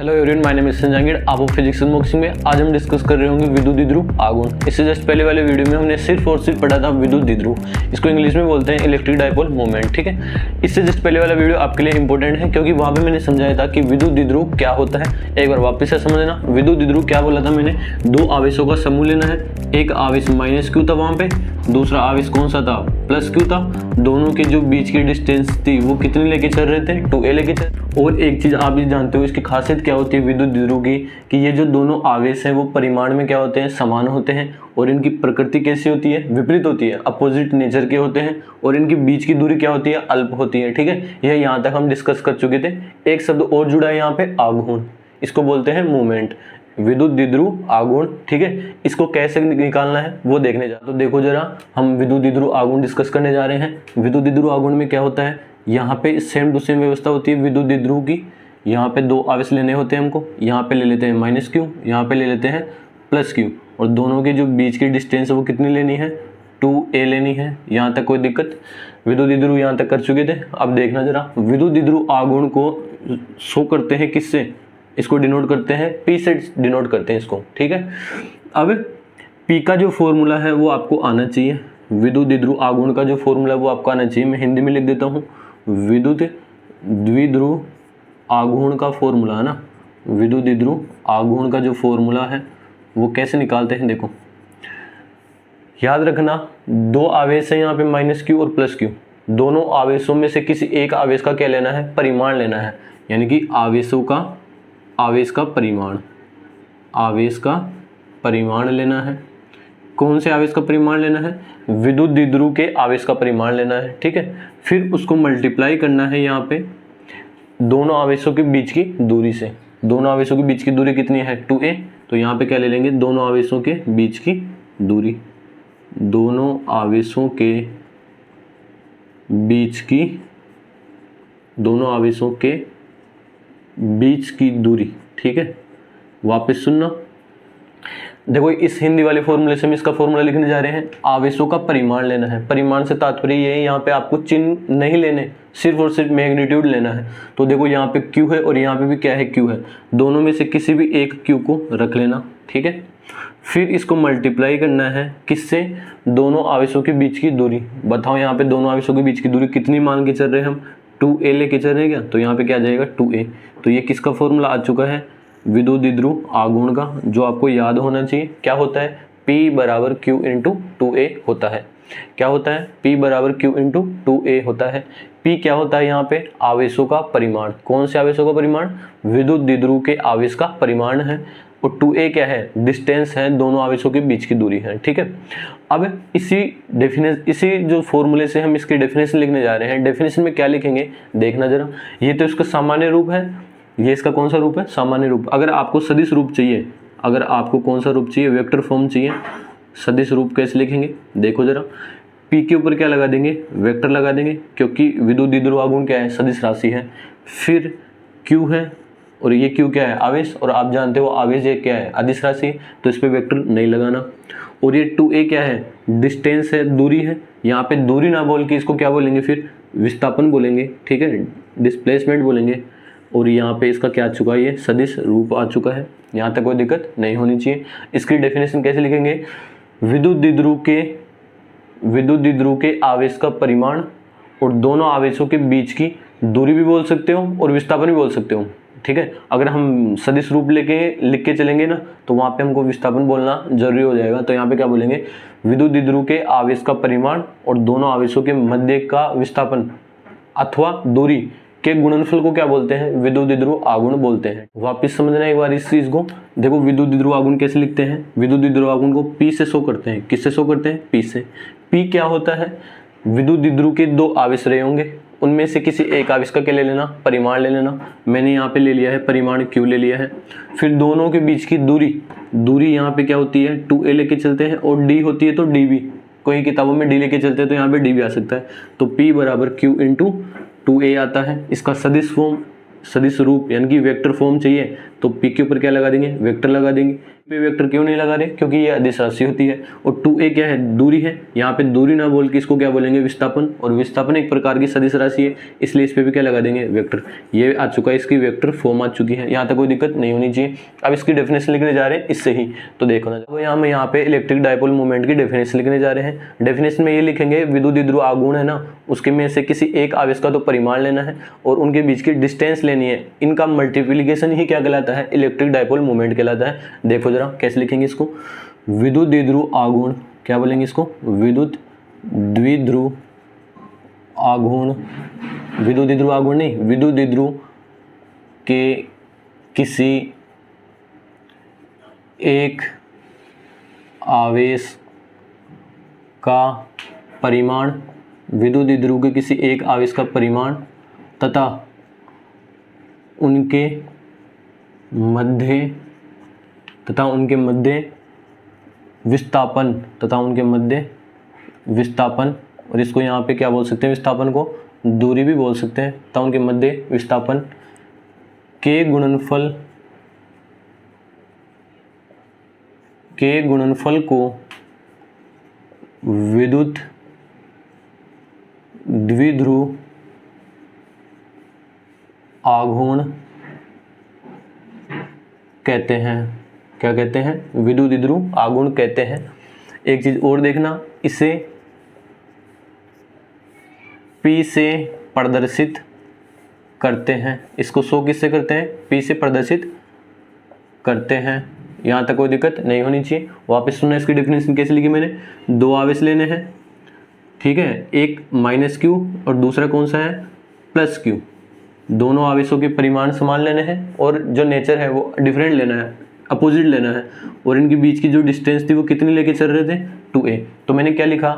Hello everyone, my name is Sanjay. आप physics and boxing में आज हम डिस्कस कर रहे होंगे विद्युत द्विध्रुव आघूर्ण। इससे जस्ट पहले वाले वीडियो में हमने सिर्फ और सिर्फ पढ़ा था विद्युत द्विध्रुव, इसको इंग्लिश में बोलते हैं इलेक्ट्रिक डायपोल मोमेंट। ठीक है, इससे जस्ट पहले वाला वीडियो आपके लिए इंपॉर्टेंट है क्योंकि वहाँ पे मैंने समझाया था कि विद्युत द्विध्रुव क्या होता है। एक बार वापस से समझना, विद्युत द्विध्रुव क्या बोला था मैंने, दो आवेशों का समूह लेना है। एक आवेश माइनस क्यू था वहाँ पे, दूसरा आवेश कौन सा था, प्लस क्यू था। दोनों के जो बीच की डिस्टेंस थी वो कितनी लेके चल रहे थे, 2a लेके चल। और एक चीज आप भी जानते हो, इसकी खासियत क्या होती है विद्युत द्विध्रुव की, कि ये जो दोनों आवेश हैं वो परिमाण में क्या होते हैं, समान होते हैं। और इनकी प्रकृति कैसी होती है, विपरीत होती है, अपोजिट नेचर के होते हैं। और इनकी बीच की दूरी क्या होती है, अल्प होती है। ठीक है, यह यहाँ तक हम डिस्कस कर चुके थे। एक शब्द और जुड़ा है यहाँ पे, आघूर्ण। इसको बोलते हैं मूवमेंट, विद्युत द्विध्रुव आघूर्ण। ठीक है, इसको कैसे निकालना है वो देखने जा रहे हैं। तो देखो जरा, हम विद्युत द्विध्रुव आघूर्ण डिस्कस करने जा रहे हैं। विद्युत द्विध्रुव आघूर्ण में क्या होता है, यहाँ पे सेम टू सेम व्यवस्था होती है विद्युत द्विध्रुव की। यहाँ पे दो आवेश लेने होते हैं हमको, यहाँ पे ले लेते हैं माइनस क्यू, यहाँ पे ले लेते हैं प्लस क्यू। और दोनों के जो बीच की डिस्टेंस है वो कितनी लेनी है, 2a लेनी है। यहाँ तक कोई दिक्कत, विद्युत द्विध्रुव यहाँ तक कर चुके थे। अब देखना जरा, विद्युत द्विध्रुव आघूर्ण को शो करते हैं किससे, इसको डिनोट करते हैं P से डिनोट करते हैं इसको। ठीक है, अब P का जो फॉर्मूला है वो आपको आना चाहिए। विद्युत द्विध्रुव आघूर्ण का जो फॉर्मूला है वो आपको आना चाहिए। मैं हिंदी में लिख देता हूँ, विद्युत द्विध्रुव आघूर्ण का फॉर्मूला है ना, विद्युत द्विध्रुव आघूर्ण का जो फॉर्मूला है वो कैसे निकालते हैं। देखो याद रखना, दो आवेश है यहाँ पे माइनस क्यू और प्लस क्यू। दोनों आवेशों में से किसी एक आवेश का क्या लेना है, परिमाण लेना है। यानी कि आवेश का परिमाण लेना है। कौन से आवेश का परिमाण लेना है, विद्युत द्विध्रुव के आवेश का परिमाण लेना है। ठीक है, फिर उसको मल्टीप्लाई करना है यहाँ पे दोनों आवेशों के बीच की दूरी से। दोनों आवेशों के बीच की दूरी कितनी है, 2a। तो यहाँ पे क्या ले लेंगे, दोनों आवेशों के बीच की दूरी, दोनों आवेशों के बीच की दूरी। ठीक है, वापस सुनना, देखो इस हिंदी वाले फॉर्मूले से हम इसका फॉर्मूला लिखने जा रहे हैं। आवेशों का परिमाण लेना है। परिमाण से तात्पर्य ये है, यहाँ पे आपको चिन्ह नहीं लेने, सिर्फ और सिर्फ मैग्नीट्यूड लेना है। तो देखो यहाँ पे Q है और यहाँ पे भी क्या है, Q है। दोनों में से किसी भी एक Q को रख लेना। ठीक है, फिर इसको मल्टीप्लाई करना है किससे, दोनों आवेशों के बीच की दूरी। बताओ यहाँ पे दोनों आवेशों के बीच की दूरी कितनी मान के चल रहे हैं हम, 2a लेके चल रहे हैं क्या। तो यहाँ पे क्या आ जाएगा, 2a। तो ये किसका फॉर्मूला आ चुका है, विद्युत द्विध्रुव आघूर्ण का, जो आपको याद होना चाहिए। क्या होता है, P बराबर Q इंटू 2a होता है। क्या होता है, P बराबर Q इंटू 2a होता है। P क्या होता है यहाँ पे, आवेशों का परिमाण। कौन से आवेशों का परिमाण, विद्युत द्विध्रुव के आवेश का परिमाण है। और 2a क्या है, डिस्टेंस है, दोनों आवेशों के बीच की दूरी है। ठीक है, अब इसी जो फॉर्मूले से हम इसकी डेफिनेशन लिखने जा रहे हैं। डेफिनेशन में क्या लिखेंगे देखना जरा, ये तो इसका सामान्य रूप है, ये इसका कौन सा रूप है, सामान्य रूप। अगर आपको सदिश रूप चाहिए, अगर आपको कौन सा रूप चाहिए, वेक्टर फॉर्म चाहिए, सदिश रूप कैसे लिखेंगे देखो जरा। P के ऊपर क्या लगा देंगे, वेक्टर लगा देंगे, क्योंकि विद्युत द्विध्रुव आघूर्ण क्या है, सदिश राशि है। फिर Q है और ये Q क्या है, आवेश। और आप जानते हो आवेश ये क्या है, अदिश राशि, तो इस पर वेक्टर नहीं लगाना। और ये 2a क्या है, डिस्टेंस है, दूरी है। यहाँ पे दूरी ना बोल के इसको क्या बोलेंगे, फिर विस्थापन बोलेंगे। ठीक है, डिस्प्लेसमेंट बोलेंगे। और यहाँ पे इसका क्या आ चुका है, ये सदिश रूप आ चुका है। यहाँ तक कोई दिक्कत नहीं होनी चाहिए। इसकी डेफिनेशन कैसे लिखेंगे, विद्युत द्विध्रुव के आवेश का परिमाण और दोनों आवेशों के बीच की दूरी भी बोल सकते हो और विस्थापन भी बोल सकते हो। ठीक है, अगर हम सदिश रूप लिख के चलेंगे ना, तो वहाँ पे हमको विस्थापन बोलना जरूरी हो जाएगा। तो यहाँ पे क्या बोलेंगे, विद्युत द्विध्रुव के आवेश का परिमाण और दोनों आवेशों के मध्य का विस्थापन अथवा दूरी के गुणनफल को क्या बोलते हैं, विद्युत द्विध्रुव आघूर्ण बोलते हैं। वापस समझना एक बार इस चीज को। देखो विद्युत द्विध्रुव आघूर्ण कैसे लिखते हैं, विद्युत द्विध्रुव आघूर्ण को P से शो करते हैं। किससे शो करते हैं, P से। P क्या होता है, विद्युत द्विध्रुव के दो आवेश रहे होंगे, उनमें से किसी एक आवेश का क्या ले लेना, परिमाण ले लेना। मैंने यहाँ पे ले लिया है परिमाण, Q ले लिया है। फिर दोनों के बीच की दूरी यहाँ पे क्या होती है, 2a लेके चलते हैं, और D होती है तो dB। कोई किताबों में D लेके चलते हैं तो यहाँ पे D भी आ सकता है। तो P बराबर Q इंटू 2a आता है। इसका सदिश रूप यानी कि वेक्टर फॉर्म चाहिए, तो P के ऊपर क्या लगा देंगे, वेक्टर लगा देंगे। पे वेक्टर क्यों नहीं लगा रहे, क्योंकि ये अदिश राशि होती है। और 2a क्या है, दूरी है, यहाँ पे दूरी ना बोल के इसको क्या बोलेंगे, विस्थापन। और विस्थापन एक प्रकार की सदिश राशि है, इसलिए इस पे भी क्या लगा देंगे, वेक्टर। ये आ चुका है, इसकी वेक्टर फॉर्म आ चुकी है, यहाँ तक कोई दिक्कत नहीं होनी चाहिए। अब इसकी डेफिनेशन लिखने जा रहे हैं इससे ही, तो देखो ना, तो यहाँ पे इलेक्ट्रिक डायपोल मोमेंट की डेफिनेशन लिखने जा रहे हैं। डेफिनेशन में ये लिखेंगे, विद्युत द्विध्रुव आघूर्ण है ना, उसके में से किसी एक आवेश का तो परिमाण लेना है और उनके बीच की डिस्टेंस लेनी है। इनका मल्टीप्लिकेशन ही क्या कहलाता है, इलेक्ट्रिक डायपोल मोमेंट कहलाता है। देखो जरा कैसे लिखेंगे इसको, विद्युत द्विध्रुव आघूर्ण, क्या बोलेंगे इसको, विद्युत द्विध्रुव आघूर्ण, विद्युत द्विध्रुव आघूर्ण नहीं, विद्युत द्विध्रुव के किसी एक आवेश का परिमाण, विद्युत द्विध्रुव के किसी एक आवेश का परिमाण तथा उनके मध्य विस्थापन, और इसको यहाँ पे क्या बोल सकते हैं, विस्थापन को दूरी भी बोल सकते हैं, तथा उनके मध्य विस्थापन के गुणनफल को विद्युत द्विध्रुव आघूर्ण कहते हैं। क्या कहते हैं, विद्युत द्विध्रुव आघूर्ण कहते हैं। एक चीज और देखना, इसे P से प्रदर्शित करते हैं। इसको शो किससे करते हैं, P से प्रदर्शित करते हैं। यहाँ तक कोई दिक्कत नहीं होनी चाहिए। वापस सुनना, इसकी डेफिनेशन कैसे लिखी मैंने, दो आवेश लेने हैं, ठीक है, एक -q और दूसरा कौन सा है, +q। दोनों आवेशों के परिमाण समान लेने हैं और जो नेचर है वो डिफरेंट लेना है, अपोजिट लेना है। और इनके बीच की जो डिस्टेंस थी वो कितनी लेके चल रहे थे, 2a। तो मैंने क्या लिखा,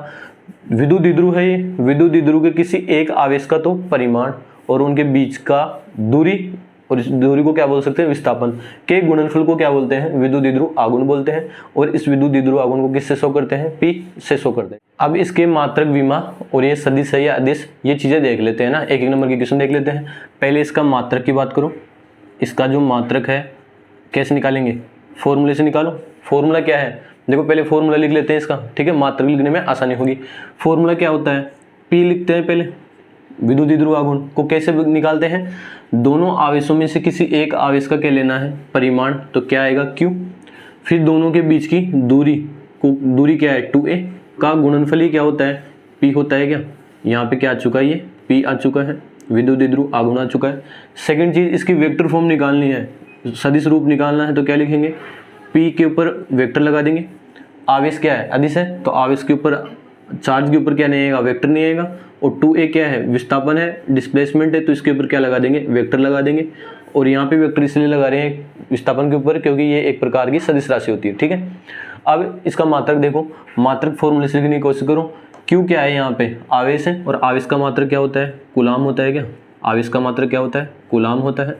विद्युत द्विध्रुव है ये, विद्युत द्विध्रुव के किसी एक आवेश का तो परिमाण और उनके बीच का दूरी, और इस दूरी को क्या बोल सकते हैं, विस्थापन के गुणनफल को क्या बोलते हैं, विद्युत द्विध्रुव आघूर्ण बोलते हैं। और इस विद्युत द्विध्रुव आघूर्ण को किससे शो करते हैं, P से शो करते हैं। अब इसके मात्रक, विमा और ये सदिश है या अदिश, ये चीजें देख लेते हैं ना, एक नंबर की क्वेश्चन देख लेते हैं। पहले इसका मात्रक की बात करो। इसका जो मात्रक है कैसे निकालेंगे, फॉर्मूले से निकालो। फॉर्मूला क्या है, देखो पहले फॉर्मूला लिख लेते हैं इसका, ठीक है, मात्रक लिखने में आसानी होगी। फॉर्मूला क्या होता है, P लिखते हैं पहले, विद्युत द्विध्रुव आघूर्ण को कैसे निकालते हैं, दोनों आवेशों में से किसी एक आवेश का क्या लेना है, परिमाण, तो क्या आएगा, Q। फिर दोनों के बीच की दूरी दूरी क्या है, 2a का गुणनफल ही क्या होता है, P होता है। क्या यहाँ पे क्या आ चुका है, ये P आ चुका है, विद्युत द्विध्रुव आघूर्ण आ चुका है। सेकंड चीज, इसकी वेक्टर फॉर्म निकालनी है, सदिश रूप निकालना है, तो क्या लिखेंगे, P के ऊपर वेक्टर लगा देंगे। आवेश क्या है, अदिश है, तो आवेश के ऊपर, चार्ज के ऊपर क्या नहीं आएगा, वेक्टर नहीं आएगा। और 2a क्या है, विस्थापन है, डिस्प्लेसमेंट है, तो इसके ऊपर क्या लगा देंगे, वेक्टर लगा देंगे। और यहाँ पे वेक्टर इसलिए लगा रहे हैं विस्थापन के ऊपर क्योंकि ये एक प्रकार की सदिश राशि होती है, ठीक है। अब इसका मात्रक देखो, मात्रक फॉर्मूले से लिखने की कोशिश करो। Q क्या है, यहाँ पे आवेश है, और आवेश का मात्रक क्या होता है, कूलाम होता है। क्या आवेश का मात्रक क्या होता है, कूलाम होता है,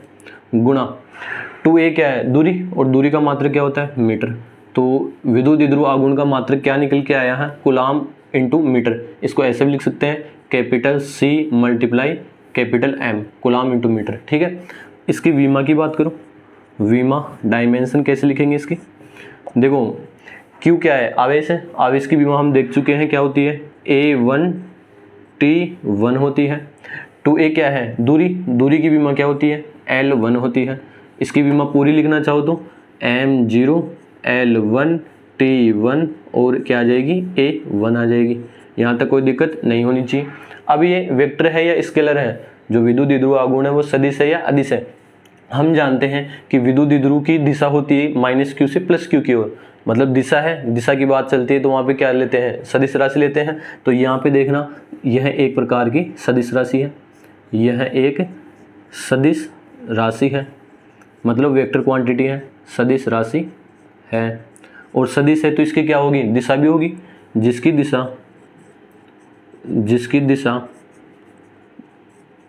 गुणा 2a क्या है, दूरी, और दूरी का मात्रक क्या होता है, मीटर। तो विद्युत द्विध्रुव आघूर्ण का मात्रक क्या निकल के आया है, कूलाम इंटू मीटर। इसको ऐसे भी लिख सकते हैं, capital C multiply capital M, coulomb into metre, ठीक है। इसकी विमा की बात करो, विमा डायमेंशन कैसे लिखेंगे इसकी, देखो Q क्या है, आवेश है, आवेश की विमा हम देख चुके हैं क्या होती है, A1T1 होती है। 2a क्या है, दूरी, दूरी की विमा क्या होती है, L1 होती है। इसकी विमा पूरी लिखना चाहो तो M0L1T1 और क्या आ जाएगी, A1 आ जाएगी। यहाँ तक कोई दिक्कत नहीं होनी चाहिए। अब ये वेक्टर है या स्केलर है, जो विद्युत द्विध्रुव आघूर्ण है वो सदिश है या अदिश है। हम जानते हैं कि विद्युत द्विध्रुव की दिशा होती है -q से +q की ओर, मतलब दिशा है, दिशा की बात चलती है तो वहाँ पे क्या लेते हैं, सदिश राशि लेते हैं। तो यहाँ पे देखना, यह एक प्रकार की सदिश राशि है, यह एक सदिश राशि है, मतलब वेक्टर क्वांटिटी है, सदिश राशि है। और सदिश है तो इसकी क्या होगी, दिशा भी होगी, जिसकी दिशा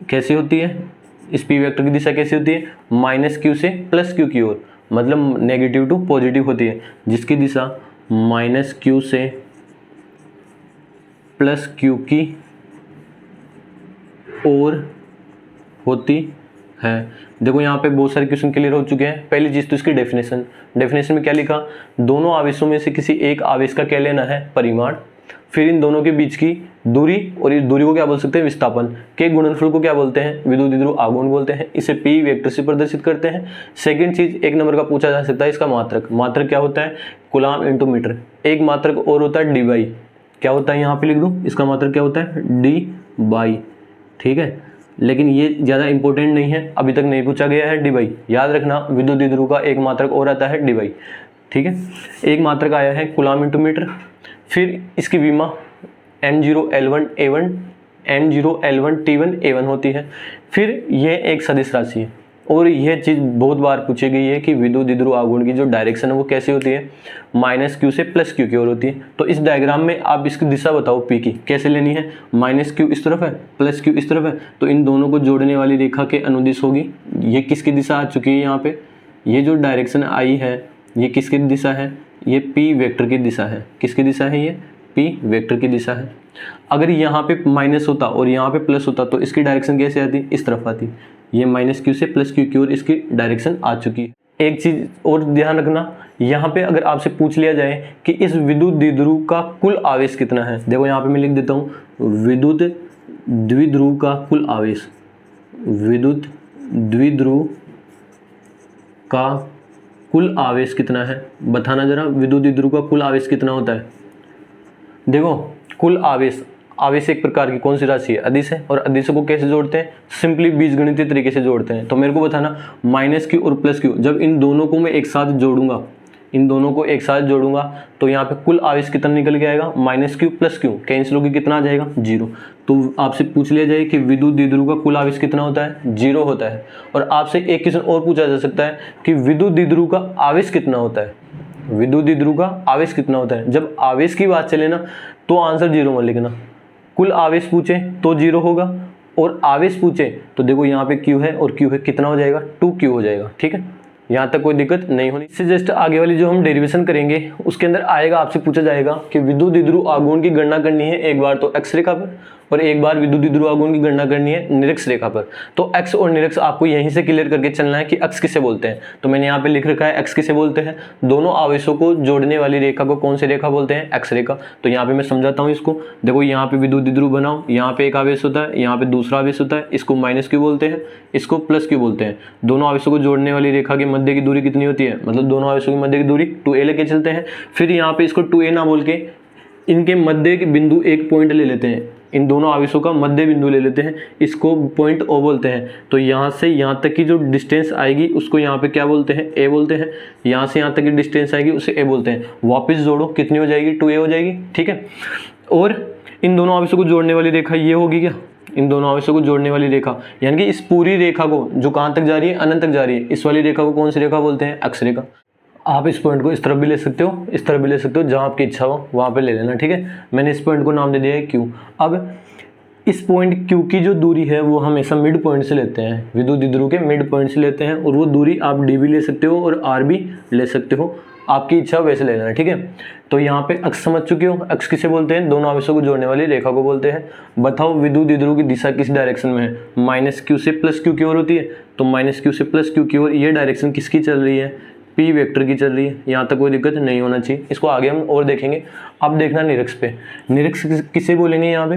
कैसी होती है, इस पी वेक्टर की दिशा कैसी होती है, -q से +q की ओर, मतलब नेगेटिव टू पॉजिटिव होती है, जिसकी दिशा -q से +q की ओर होती है। देखो यहाँ पे बहुत सारे क्वेश्चन क्लियर हो चुके हैं। पहली चीज़ तो इसकी डेफिनेशन में क्या लिखा, दोनों आवेशों में से किसी एक आवेश का क्या लेना है, परिमाण, फिर इन दोनों के बीच की दूरी, और इस दूरी को क्या बोल सकते हैं, विस्थापन, के गुणनफल को क्या बोलते हैं, विद्युत द्विध्रुव आघूर्ण बोलते हैं। इसे पी वेक्टर से प्रदर्शित करते हैं। सेकंड चीज, एक नंबर का पूछा जा सकता है इसका मात्रक क्या होता है, कूलाम इंटू मीटर। एक मात्रक और होता है डी बाई, क्या होता है यहाँ पे लिख दूं, इसका मात्रक क्या होता है, डी बाई, ठीक है। लेकिन ये ज़्यादा इंपॉर्टेंट नहीं है, अभी तक नहीं पूछा गया है डी बाई। याद रखना विद्युत द्विध्रुव का एक मात्रक और आता है डी बाई, ठीक है। एक मात्रक आया है कूलाम इंटू मीटर। फिर इसकी विमा M0L1 A1 M0L1 T1 A1 होती है। फिर ये एक सदिश राशि है, और यह चीज़ बहुत बार पूछी गई है कि विद्युत द्विध्रुव आघूर्ण की जो डायरेक्शन है वो कैसी होती है, -q से +q की ओर होती है। तो इस डायग्राम में आप इसकी दिशा बताओ p की कैसे लेनी है, -q इस तरफ है, +q इस तरफ है, तो इन दोनों को जोड़ने वाली रेखा के अनुदिश होगी। ये किसकी दिशा आ चुकी है यहाँ पे, ये जो डायरेक्शन आई है ये किसकी दिशा है, ये p वेक्टर की दिशा है। किसकी दिशा है, ये p वेक्टर की दिशा है। अगर यहाँ पे माइनस होता और यहाँ पे प्लस होता तो इसकी डायरेक्शन कैसे आती, इस तरफ आती। ये -q से +q की ओर इसकी डायरेक्शन आ चुकी है। एक चीज और ध्यान रखना, यहाँ पे अगर आपसे पूछ लिया जाए कि इस विद्युत द्विध्रुव का कुल आवेश कितना है, देखो यहाँ पे मैं लिख देता हूँ, विद्युत द्विध्रुव का कुल आवेश, विद्युत द्विध्रुव का कुल आवेश कितना है, बताना जरा, विद्युत द्विध्रुव का कुल आवेश कितना होता है। देखो कुल आवेश एक प्रकार की कौन सी राशि है, अदिश है। और अदिश को कैसे जोड़ते हैं, सिंपली बीजगणितीय तरीके से जोड़ते हैं। तो मेरे को बताना -q और +q, जब इन दोनों को मैं एक साथ जोड़ूंगा, तो यहाँ पे कुल आवेश कितना निकल के आएगा, -q +q कैंसिल होकर कितना आ जाएगा, 0। तो आपसे पूछ लिया जाए कि विद्युत द्विध्रुव का कुल आवेश कितना होता है, 0 होता है। और आपसे एक क्वेश्चन और पूछा जा सकता है कि विद्युत द्विध्रुव का आवेश कितना होता है, विद्युत द्विध्रुव का आवेश कितना होता है। जब आवेश की बात चले ना तो आंसर 0 मत लिखना, कुल आवेश पूछे तो 0 होगा, और आवेश पूछे तो देखो यहाँ पे q है और q है, कितना हो जाएगा, 2q हो जाएगा, ठीक है। यहाँ तक कोई दिक्कत नहीं होनी। इससे जस्ट आगे वाली जो हम डेरिवेशन करेंगे उसके अंदर आएगा, आपसे पूछा जाएगा कि विद्युत द्विध्रुव आघूर्ण की गणना करनी है एक बार तो x रेखा पर, और एक बार विद्युत द्विध्रुव आघूर्ण की गणना करनी है निरक्ष रेखा पर। तो x और निरक्ष आपको यहीं से क्लियर करके चलना है कि x किसे बोलते हैं। तो मैंने यहाँ पे लिख रखा है x किसे बोलते हैं, दोनों आवेशों को जोड़ने वाली रेखा को कौन सी रेखा बोलते हैं, x रेखा। तो यहाँ पे मैं समझाता हूँ इसको। देखो यहाँ पे विद्युत द्विध्रुव बनाओ, यहाँ पे एक आवेश होता है, यहाँ पे दूसरा आवेश होता है, इसको -q बोलते हैं, इसको +q बोलते हैं। दोनों आवेशों को जोड़ने वाली रेखा के मध्य की दूरी कितनी होती है, मतलब दोनों आवेशों की मध्य की दूरी 2a लेके चलते हैं। फिर यहाँ पे इसको 2a ना बोल के इनके मध्य के बिंदु एक पॉइंट ले लेते हैं, इन दोनों आवेशों का मध्य बिंदु ले लेते हैं, इसको पॉइंट O बोलते हैं। तो यहाँ से यहाँ तक की जो डिस्टेंस आएगी उसको यहाँ पे क्या बोलते हैं, A बोलते हैं। यहाँ से यहाँ तक की डिस्टेंस आएगी उसे A बोलते हैं। वापस जोड़ो, कितनी हो जाएगी, 2a हो जाएगी, ठीक है। और इन दोनों आवेशों को जोड़ने वाली रेखा ये होगी क्या, इन दोनों आवेशों को जोड़ने वाली रेखा, यानी कि इस पूरी रेखा को जो कहाँ तक जा रही है, अनंत तक जा रही है, इस वाली रेखा को कौन सी रेखा बोलते हैं, अक्ष रेखा। आप इस पॉइंट को इस तरफ भी ले सकते हो, इस तरफ भी ले सकते हो, जहाँ आपकी इच्छा हो वहाँ पे ले लेना, ठीक है। मैंने इस पॉइंट को नाम दे दिया है Q। अब इस पॉइंट Q की जो दूरी है वो हमेशा मिड पॉइंट से लेते हैं, विद्युत द्विध्रुव के मिड पॉइंट से लेते हैं, और वो दूरी आप D भी ले सकते हो और R भी ले सकते हो, आपकी इच्छा वैसे ले लेना, ठीक है। तो यहाँ पे अक्ष समझ चुके हो, अक्ष किसे बोलते हैं, दोनों आवेशों को जोड़ने वाली रेखा को बोलते हैं। बताओ विद्युत द्विध्रुव की दिशा किस डायरेक्शन में है, -q से +q की ओर होती है। तो -q से +q की ओर ये डायरेक्शन किसकी चल रही है, p वेक्टर की चल रही है। यहाँ तक कोई दिक्कत नहीं होना चाहिए, इसको आगे हम और देखेंगे। अब देखना निरक्ष पे, निरक्ष किसे बोलेंगे, यहाँ पे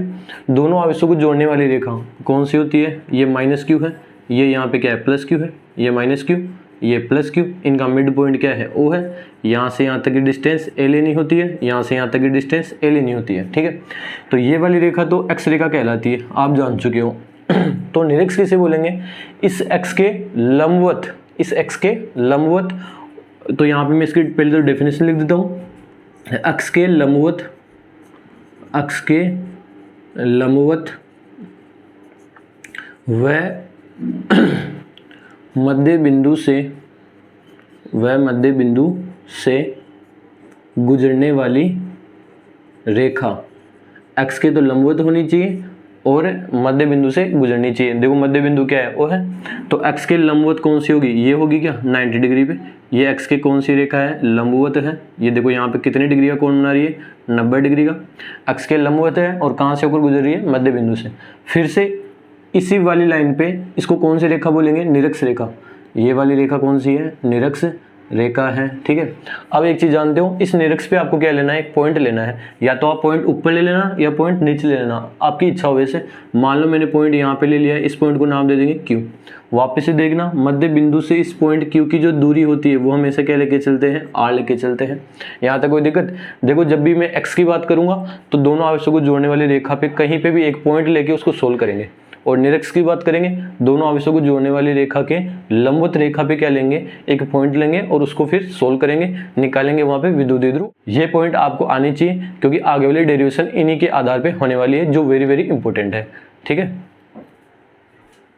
दोनों आवेशों को जोड़ने वाली रेखा कौन सी होती है, ये -q है, ये यहाँ पे क्या है, +q है, ये -q, ये +q, इनका मिड पॉइंट क्या है, O है। यहाँ से यहाँ तक की डिस्टेंस a लेनी होती है, यहाँ से यहाँ तक की डिस्टेंस a लेनी होती है, ठीक है। तो ये वाली रेखा तो x रेखा कहलाती है, आप जान चुके हो। तो निरक्ष किसे बोलेंगे, इस x के लंबवत, इस x के लंबवत। तो यहाँ पे मैं इसकी पहले तो डेफिनेशन लिख देता हूँ, अक्ष के लंबवत, अक्ष के लंबवत व मध्य बिंदु से गुजरने वाली रेखा, अक्ष के तो लंबवत होनी चाहिए और मध्य बिंदु से गुजरनी चाहिए। देखो मध्य बिंदु क्या है, वो है, तो अक्ष के लंबवत कौन सी होगी, ये होगी क्या, 90 डिग्री पे। ये अक्ष के कौन सी रेखा है, लंबवत है। ये देखो यहाँ पे कितने डिग्री का कोण बना रही है, 90 डिग्री का। अक्ष के लंबवत है और कहाँ से होकर गुजर रही है, मध्य बिंदु से। फिर से इसी वाली लाइन पे इसको कौन सी रेखा बोलेंगे, निरक्ष रेखा। ये वाली रेखा कौन सी है, निरक्ष रेखा है, ठीक है। अब एक चीज जानते हो, इस निरक्ष पे आपको क्या लेना है, एक पॉइंट लेना है। या तो आप पॉइंट ऊपर ले लेना या पॉइंट नीचे ले लेना, आपकी इच्छा हो। वैसे मान लो मैंने पॉइंट यहाँ पे ले लिया है, इस पॉइंट को नाम दे देंगे Q। वापस से देखना, मध्य बिंदु से इस पॉइंट Q की जो दूरी होती है वो हमेशा क्या लेके चलते हैं, R लेके चलते हैं। यहाँ तक कोई दिक्कत? देखो जब भी मैं x की बात करूंगा तो दोनों आवेशों को जोड़ने वाली रेखा पे कहीं पे भी एक पॉइंट लेके उसको सोल्व करेंगे, और निरक्ष की बात करेंगे दोनों आवेशों को जोड़ने वाली रेखा के लंबवत रेखा पे क्या लेंगे, एक पॉइंट लेंगे और उसको फिर सोल्व करेंगे, निकालेंगे वहां पे विद्युत द्विध्रुव। ये पॉइंट आपको आनी चाहिए क्योंकि आगे वाली डेरिवेशन इन्हीं के आधार पे होने वाली है, जो वेरी वेरी इंपॉर्टेंट है, ठीक है।